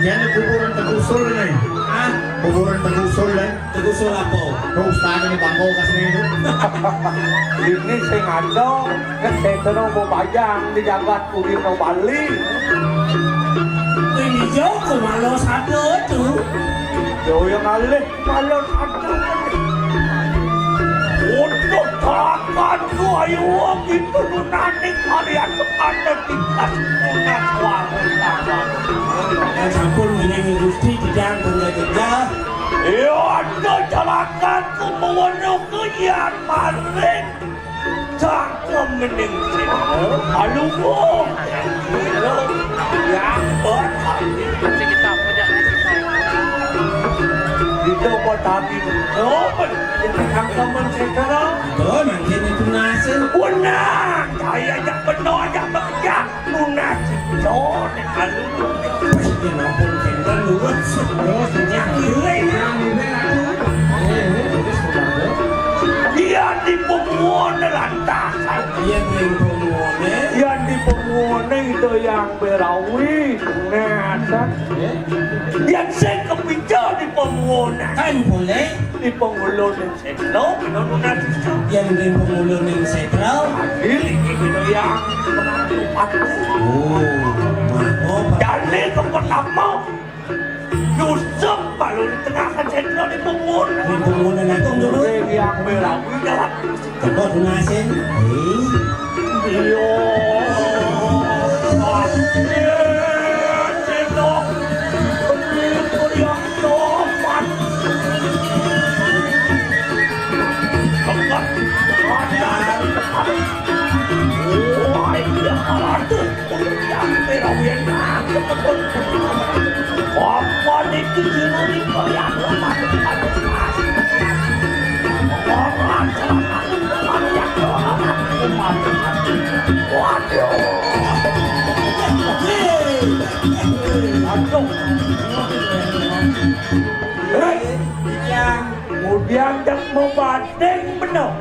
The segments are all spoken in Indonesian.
Yan ang kuburan tag-usol na eh. Ha? Kuburan tag-usol na eh. Tagusul ako. Kumustahan ni Bangko kasi ngayon. Ini sing ano, kasi ito nang bumayang, niyagat ko rin ng bali. Ini jauh ko malo satu tu. Yo yang alih, malah satu. Untuk takkan ku ayo gitu naning kalian ada tingkat punya suara tangan. Dan sampun menyanyi gusti tidak menjaga. Yo ada jalakan ku memenuh keyan maling. Cangkem mening sini. Aluh, yang berhati. Dito po tadi doon. Ang kaman sa karo. Betul, mungkin itu nasi. Wala! Kaya niya panoya magya. Nuna si John. Aluh. Pasti nampun kendal lurus. Terus menyanyi na. Yan di pumuon na lantasan. Yan ring pumuone. Yan di pumuon na ito yang berawi. Nasa. Yan sa kapitya di pumuon na. Kan boleh. Di pangulo ng sentro. Pinunod natin siya. Yan ring pengulo ng sentral. Dili, ito yang patu. Oh, Dali ka pertama. Yusuf baru di tengah kan sentro di pumuon. ring pumuone na itong dulu. Yang berawi dalam. Coba tunasin. Iyo. Kemudian yang membanding benar.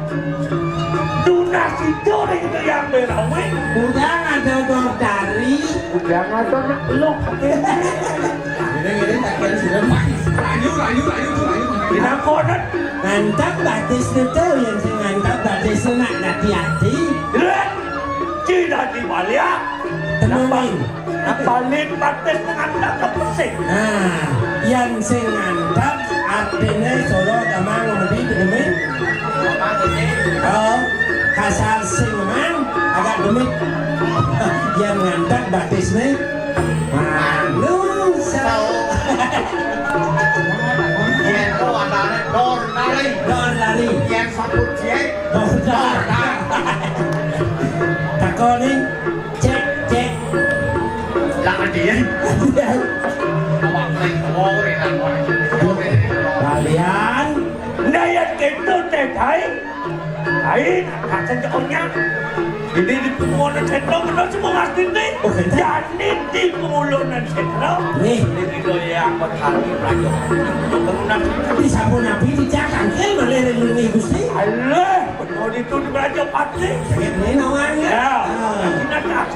Tunas itu itu yang berawik. Udang ada dong dari. Udah ada nak belum. Gini takkan sudah manis. Layu. Dinakonan. Ngantap batis itu yang saya ngantap batis nak hati-hati. Lihat. Cina di Malia. Temuin. Apalin batis dengan tak pesing. Nah, yang saya ngantap artinya solo sama ngemudi demit. Oh, kasar singman agak demit. Yang ngantap batisnya manusia. Yan ko ada dor nari. Don lari. Yan sabut siya. Dor. Takoni cek. Lakan dia. Awak ring ore nang ore. Kalian Nayat itu teh Hai, kacang jauhnya. Ini di pemulunan sentro benar semua ngerti nih. Jadi di pemulunan sentro. nih Ini yang berkali rajo. Bangunan di sabu nabi dicakan kan malah lelungi gusti. Allah, benar itu di rajo pati. Ini namanya. Ya, kita tak.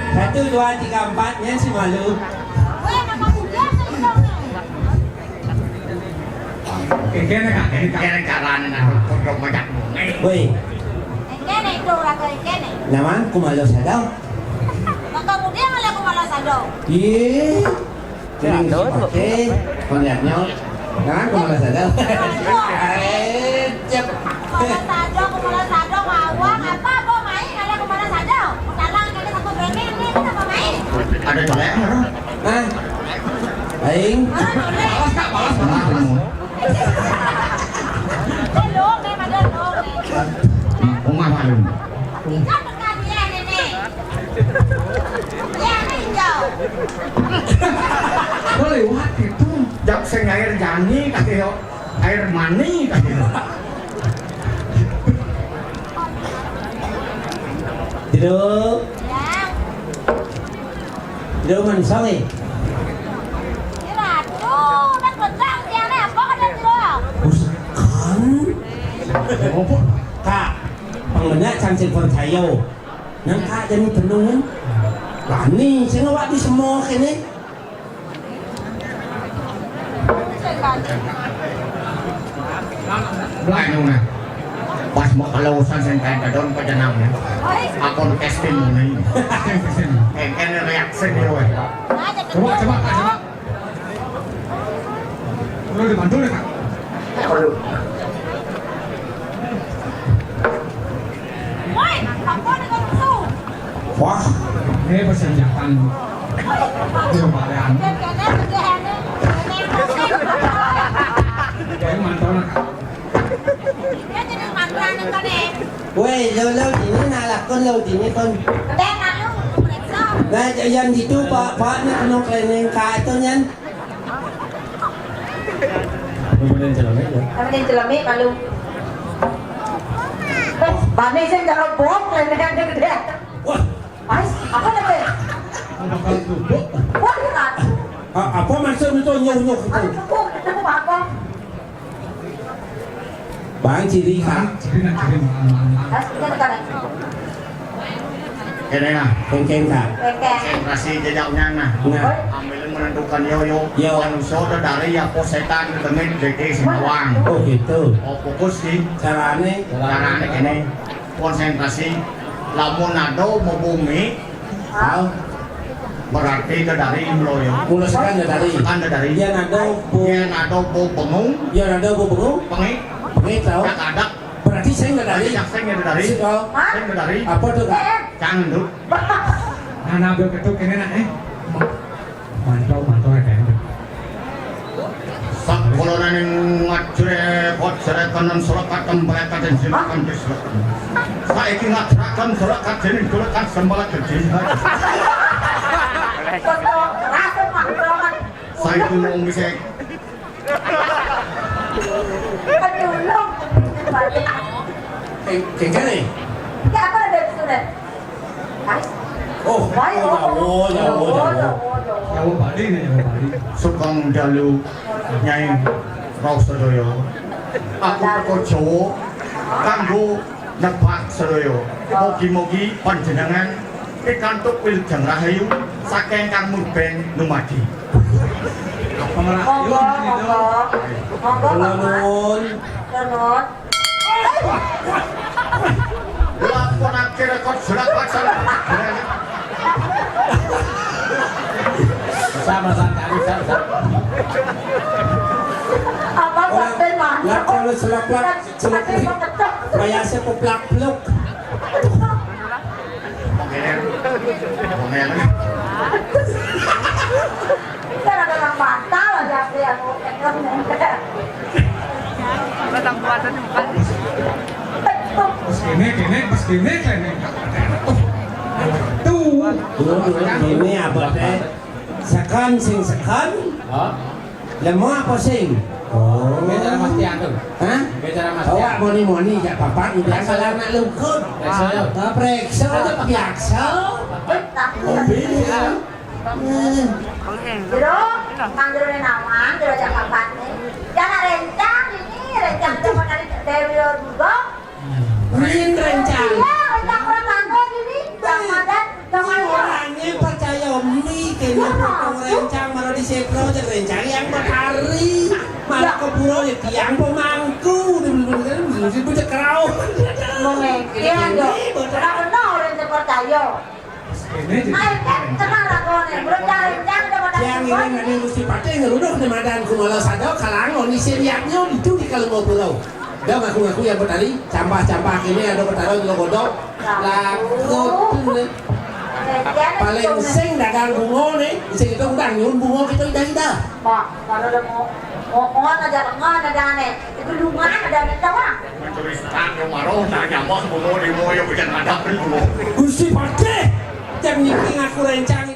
Satu, dua, tiga, empatnya si malu. Kaya karan na pagkong madak mo. Woi, Kene itu raga kene. naman kumalo sa daw. Kemudian malah aku malah sadar. Ih, jadi oke, konyaknya. Naman kumalo sa daw. Cep. Malah sadar, awak apa main kalau aku malah sadar. Dalang kene satu brand ini apa main? Ada jelek nggak? Hah? Aing. Balas kak, balas balas. Dia lung nih, mà dia lung nih. Umah malum. Kan bukan dia nenek. Dia hijau. Lewat itu. Jak sing air jani kaki air mani kaki. Duduk. Ya, Duduk man sorry. thế là ô, đất quần trang kia này có cái đất gì đâu? Bukan. Kak, pengennya cancel kon sayo. Nang kak jadi penuh. Bani, saya ngawak di semua kene. Lại luôn nè. Pas mau kalau sansen kain kadon pajanam ya. Ôi, Akon casting ini. Kan reaksi dia weh. nah, jadi Coba dia coba kak coba. Lu dibantu deh kak. Ôi, thằng con này con su. Wah, Ini persiapan dia balean. Cái nét cái hàng đấy. Cái nét con nét. Kayak mantau nak. Dia jadi mantan yang con này. weh lâu thì như nào là con lâu thì như con. Đen là lúc đẹp sao? Nah, jangan gitu pak ni kena kena kak itu nyan. Kemudian jalan aja. Em đi làm mít mà luôn. Bà đi xem cho bố lên em đi kìa. Wah, Ấy, apa đây? Bakal duduk. Wah, cái gì? apa maksud itu nyuh Anh itu? không bà con. Bang ciri kak. Jadi nak kirim malam-malam. Đấy, cái này. Ini nah. Keng kak. Kè. Konsentrasi jejaknya nah. Nah, Ambil menentukan yo. Yo. Manusia dari ya setan ketemu DT Singawang. oh gitu. Oh fokus di Caranya. caranya ini konsentrasi. Lamun nado mau bumi Tahu. berarti itu dari Imloyo. Mulai sekarang dari. Anda dari Dia nado bu. dia nado bu bengung Dia nado bu bengu. pengi Pengen tahu. tak ada Berarti saya nggak dari. saya nggak dari Situ. saya nggak dari Apa tuh kak? jangan dulu Nah, ambil ketuk ini nak mantau kayak sak kolonan yang ngajre kot serekan surakat kembali dan silakan disilakan saya ini ngajrakan surakat jadi surakat sembala kerja Con to, rác cái mặt to anh. saya itu mau misek Anh nhiều lắm. Keng cái này. Cái apa ada di sini? Đấy. Oh, Đấy, jauh. Jawa Bali nih, Jawa Bali. sukang dalu nyai rau sedoyo aku pekojo kanggo nepak sedoyo mogi-mogi panjenengan pikantuk wilujeng rahayu saking kang muben numadi Monggo, monggo. Monggo, Kalau Pak. nun. Donut. lakonake rekod surakat Sama kali sama. Apa buat tên mà? Lah kalau selak-selak kayak saya peplak peluk. Cái là đang bantah lah dia yang ekor ni. Pas kene tuh. Ini apa teh? Sekan sing sekan. Lemah apa sing? Oh. Bicara Mas Tian tuh. Hah? Bicara Mas Awak moni jak papat udah salah nak lungkut. Preksa aja biasa. Jero, manggil ni nama, jero jangan panik. Jangan rencang ini, rencang cuma dari Dewi juga. Rin rencang. Iya, rencang orang kantor ini, jangan dan jangan Orangnya percaya mi kena potong rencang malah di sepro aja rencang yang berhari malah ke pulau ya tiang pemangku di kerau. Mengekir dong. Orang benar orang percaya. Ayo kan tenang lah kau ni, rencang cuma dari Yang ini nanti mesti pakai ngeruduk di madan kumala sadau kalangon di seriaknya itu di kalau pulau. Dah ngaku yang bertali campah ini ada bertaruh lo godok langkut. Rencang paling sing dagang bunga nih, sing itu undang nyun bunga kita dah. Pak, kalau udah mau aja lengan ada aneh, itu lungan ada aneh tahu? Mencuri stang yang maruh, nanya mah bungo di mo yang bisa ngadap bungo. Gusti Pakde, jam nyiki ngaku rencang